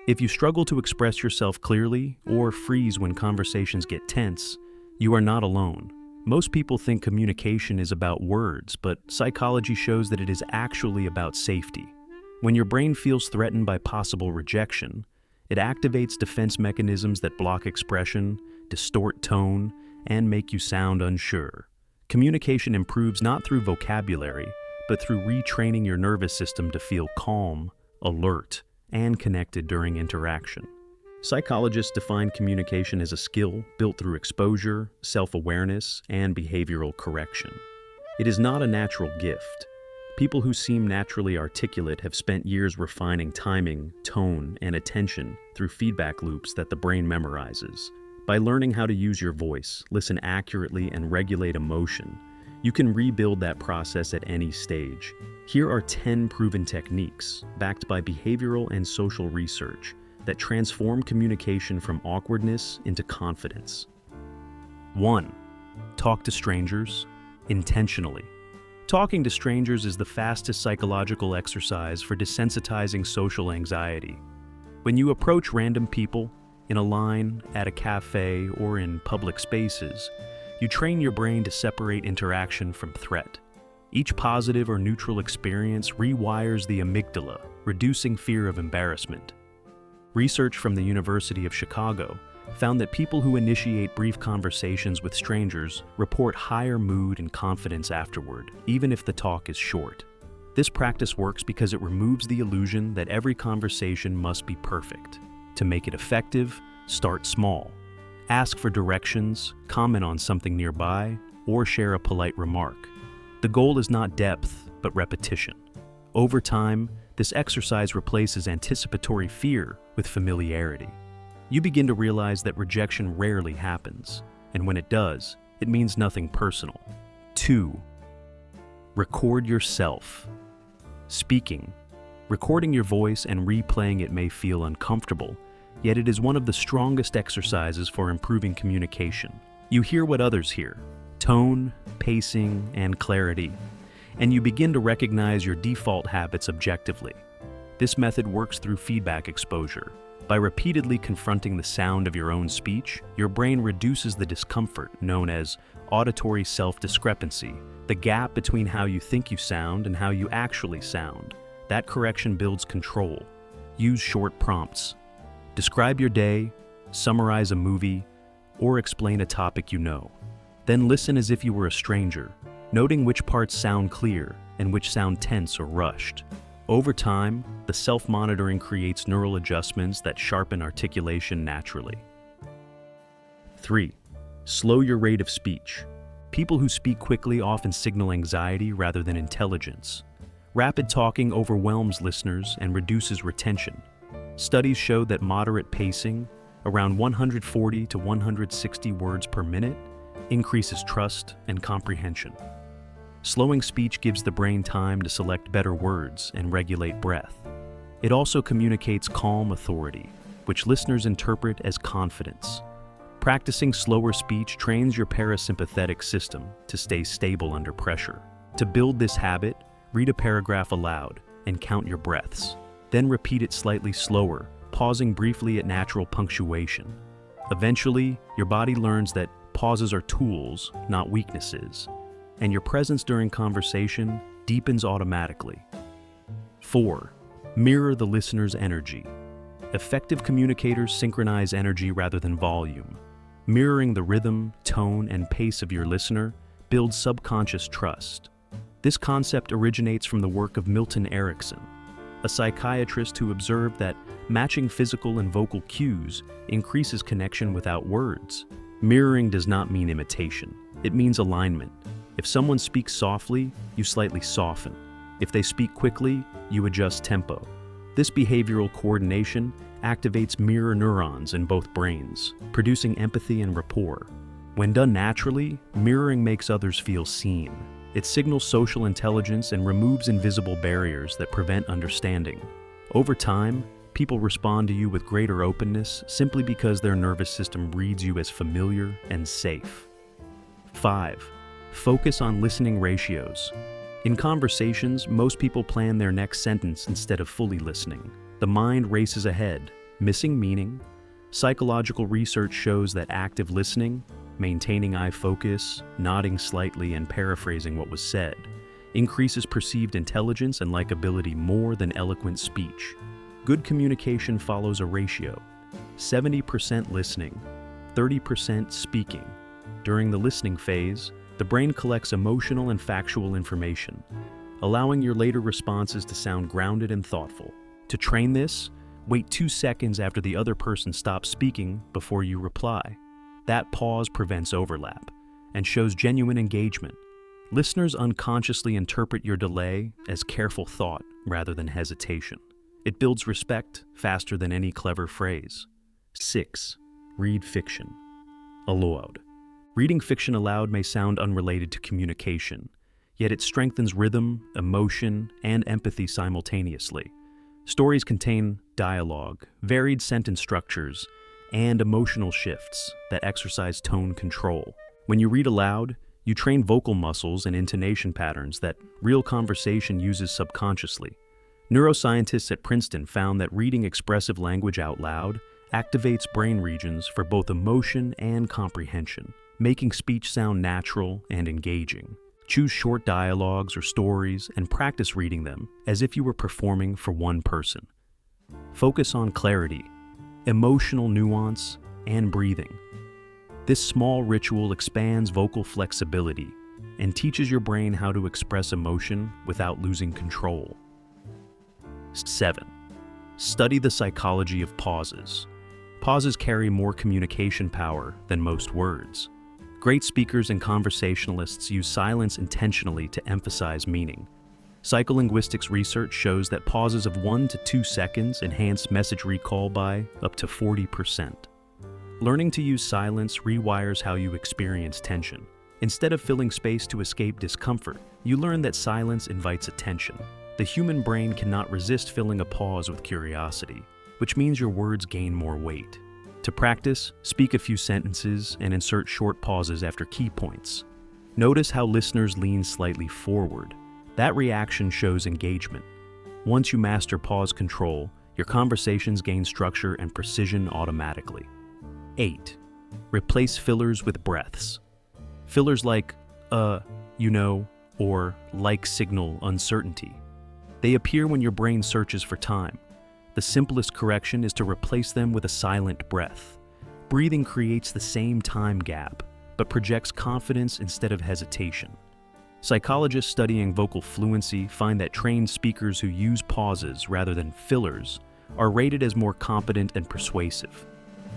If you struggle to express yourself clearly or freeze when conversations get tense, you are not alone. Most people think communication is about words, but psychology shows that it is actually about safety. When your brain feels threatened by possible rejection, it activates defense mechanisms that block expression, distort tone, and make you sound unsure. Communication improves not through vocabulary, but through retraining your nervous system to feel calm, alert, and connected during interaction. Psychologists define communication as a skill built through exposure, self-awareness, and behavioral correction. It is not a natural gift. People who seem naturally articulate have spent years refining timing, tone, and attention through feedback loops that the brain memorizes. By learning how to use your voice, listen accurately, and regulate emotion, you can rebuild that process at any stage. Here are 10 proven techniques, backed by behavioral and social research, that transform communication from awkwardness into confidence. 1. Talk to strangers intentionally. Talking to strangers is the fastest psychological exercise for desensitizing social anxiety. When you approach random people, in a line, at a cafe, or in public spaces, you train your brain to separate interaction from threat. Each positive or neutral experience rewires the amygdala, reducing fear of embarrassment. Research from the University of Chicago found that people who initiate brief conversations with strangers report higher mood and confidence afterward, even if the talk is short. This practice works because it removes the illusion that every conversation must be perfect. To make it effective, start small. Ask for directions, comment on something nearby, or share a polite remark. The goal is not depth, but repetition. Over time, this exercise replaces anticipatory fear with familiarity. You begin to realize that rejection rarely happens, and when it does, it means nothing personal. 2. Record yourself. Speaking. Recording your voice and replaying it may feel uncomfortable, yet it is one of the strongest exercises for improving communication. You hear what others hear, tone, pacing, and clarity, and you begin to recognize your default habits objectively. This method works through feedback exposure. By repeatedly confronting the sound of your own speech, your brain reduces the discomfort known as auditory self-discrepancy, the gap between how you think you sound and how you actually sound. That correction builds control. Use short prompts. Describe your day, summarize a movie, or explain a topic you know. Then listen as if you were a stranger, noting which parts sound clear and which sound tense or rushed. Over time, the self-monitoring creates neural adjustments that sharpen articulation naturally. 3. Slow your rate of speech. People who speak quickly often signal anxiety rather than intelligence. Rapid talking overwhelms listeners and reduces retention. Studies show that moderate pacing, around 140 to 160 words per minute, increases trust and comprehension. Slowing speech gives the brain time to select better words and regulate breath. It also communicates calm authority, which listeners interpret as confidence. Practicing slower speech trains your parasympathetic system to stay stable under pressure. To build this habit, read a paragraph aloud and count your breaths. Then repeat it slightly slower, pausing briefly at natural punctuation. Eventually, your body learns that pauses are tools, not weaknesses, and your presence during conversation deepens automatically. 4. Mirror the listener's energy. Effective communicators synchronize energy rather than volume. Mirroring the rhythm, tone, and pace of your listener builds subconscious trust. This concept originates from the work of Milton Erickson, a psychiatrist who observed that matching physical and vocal cues increases connection without words. Mirroring does not mean imitation. It means alignment. If someone speaks softly, you slightly soften. If they speak quickly, you adjust tempo. This behavioral coordination activates mirror neurons in both brains, producing empathy and rapport. When done naturally, mirroring makes others feel seen. It signals social intelligence and removes invisible barriers that prevent understanding. Over time, people respond to you with greater openness simply because their nervous system reads you as familiar and safe. 5. Focus on listening ratios. In conversations, most people plan their next sentence instead of fully listening. The mind races ahead, Missing meaning. Psychological research shows that active listening, maintaining eye focus, nodding slightly, and paraphrasing what was said increases perceived intelligence and likability more than eloquent speech. Good communication follows a ratio: 70% listening, 30% speaking. During the listening phase, the brain collects emotional and factual information, allowing your later responses to sound grounded and thoughtful. To train this, wait 2 seconds after the other person stops speaking before you reply. That pause prevents overlap and shows genuine engagement. Listeners unconsciously interpret your delay as careful thought rather than hesitation. It builds respect faster than any clever phrase. 6. Read fiction. Aloud. Reading fiction aloud may sound unrelated to communication, yet it strengthens rhythm, emotion, and empathy simultaneously. Stories contain dialogue, varied sentence structures, and emotional shifts that exercise tone control. When you read aloud, you train vocal muscles and intonation patterns that real conversation uses subconsciously. Neuroscientists at Princeton found that reading expressive language out loud activates brain regions for both emotion and comprehension, making speech sound natural and engaging. Choose short dialogues or stories and practice reading them as if you were performing for one person. Focus on clarity, emotional nuance, and breathing. This small ritual expands vocal flexibility and teaches your brain how to express emotion without losing control. 7. Study the psychology of pauses. Pauses carry more communication power than most words. Great speakers and conversationalists use silence intentionally to emphasize meaning. Psycholinguistics research shows that pauses of 1 to 2 seconds enhance message recall by up to 40%. Learning to use silence rewires how you experience tension. Instead of filling space to escape discomfort, you learn that silence invites attention. The human brain cannot resist filling a pause with curiosity, which means your words gain more weight. To practice, speak a few sentences and insert short pauses after key points. Notice how listeners lean slightly forward. That reaction shows engagement. Once you master pause control, your conversations gain structure and precision automatically. 8. Replace fillers with breaths. Fillers like, or like signal uncertainty. They appear when your brain searches for time. The simplest correction is to replace them with a silent breath. Breathing creates the same time gap, but projects confidence instead of hesitation. Psychologists studying vocal fluency find that trained speakers who use pauses rather than fillers are rated as more competent and persuasive.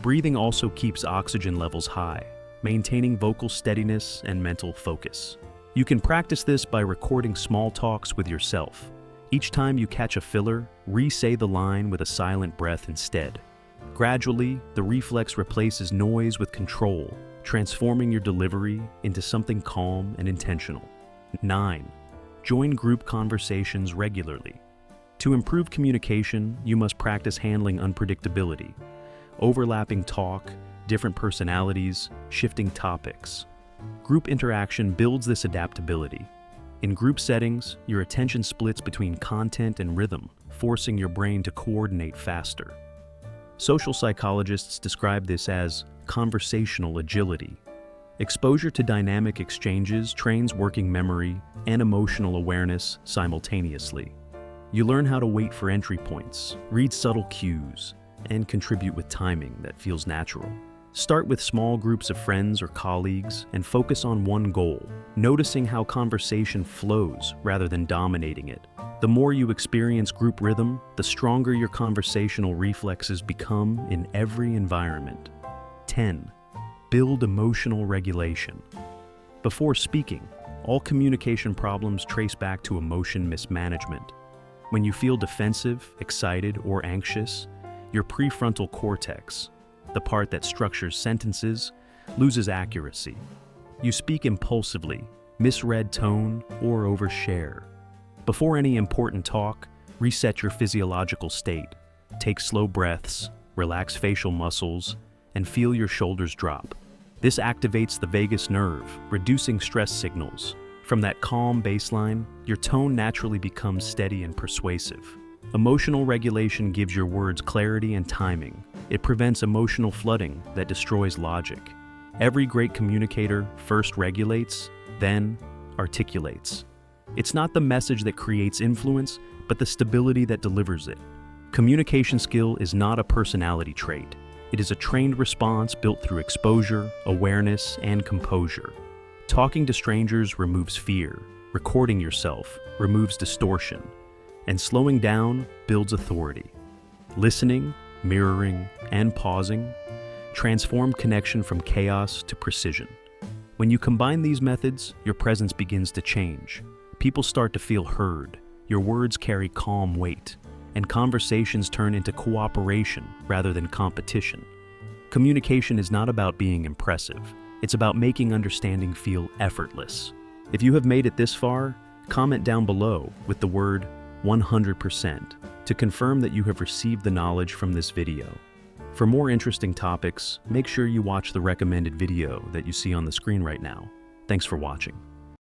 Breathing also keeps oxygen levels high, maintaining vocal steadiness and mental focus. You can practice this by recording small talks with yourself. Each time you catch a filler, re-say the line with a silent breath instead. Gradually, the reflex replaces noise with control, transforming your delivery into something calm and intentional. 9. Join group conversations regularly. To improve communication, you must practice handling unpredictability, overlapping talk, different personalities, shifting topics. Group interaction builds this adaptability. In group settings, your attention splits between content and rhythm, forcing your brain to coordinate faster. Social psychologists describe this as conversational agility. Exposure to dynamic exchanges trains working memory and emotional awareness simultaneously. You learn how to wait for entry points, read subtle cues, and contribute with timing that feels natural. Start with small groups of friends or colleagues and focus on one goal, noticing how conversation flows rather than dominating it. The more you experience group rhythm, the stronger your conversational reflexes become in every environment. 10. Build emotional regulation. Before speaking, all communication problems trace back to emotion mismanagement. When you feel defensive, excited, or anxious, your prefrontal cortex, the part that structures sentences, loses accuracy. You speak impulsively, misread tone, or overshare. Before any important talk, reset your physiological state. Take slow breaths, relax facial muscles, and feel your shoulders drop. This activates the vagus nerve, reducing stress signals. From that calm baseline, your tone naturally becomes steady and persuasive. Emotional regulation gives your words clarity and timing. It prevents emotional flooding that destroys logic. Every great communicator first regulates, then articulates. It's not the message that creates influence, but the stability that delivers it. Communication skill is not a personality trait. It is a trained response built through exposure, awareness, and composure. Talking to strangers removes fear. Recording yourself removes distortion. And slowing down builds authority. Listening, mirroring, and pausing transform connection from chaos to precision. When you combine these methods, your presence begins to change. People start to feel heard. Your words carry calm weight, and conversations turn into cooperation rather than competition. Communication is not about being impressive. It's about making understanding feel effortless. If you have made it this far, comment down below with the word 100% to confirm that you have received the knowledge from this video. For more interesting topics, make sure you watch the recommended video that you see on the screen right now. Thanks for watching.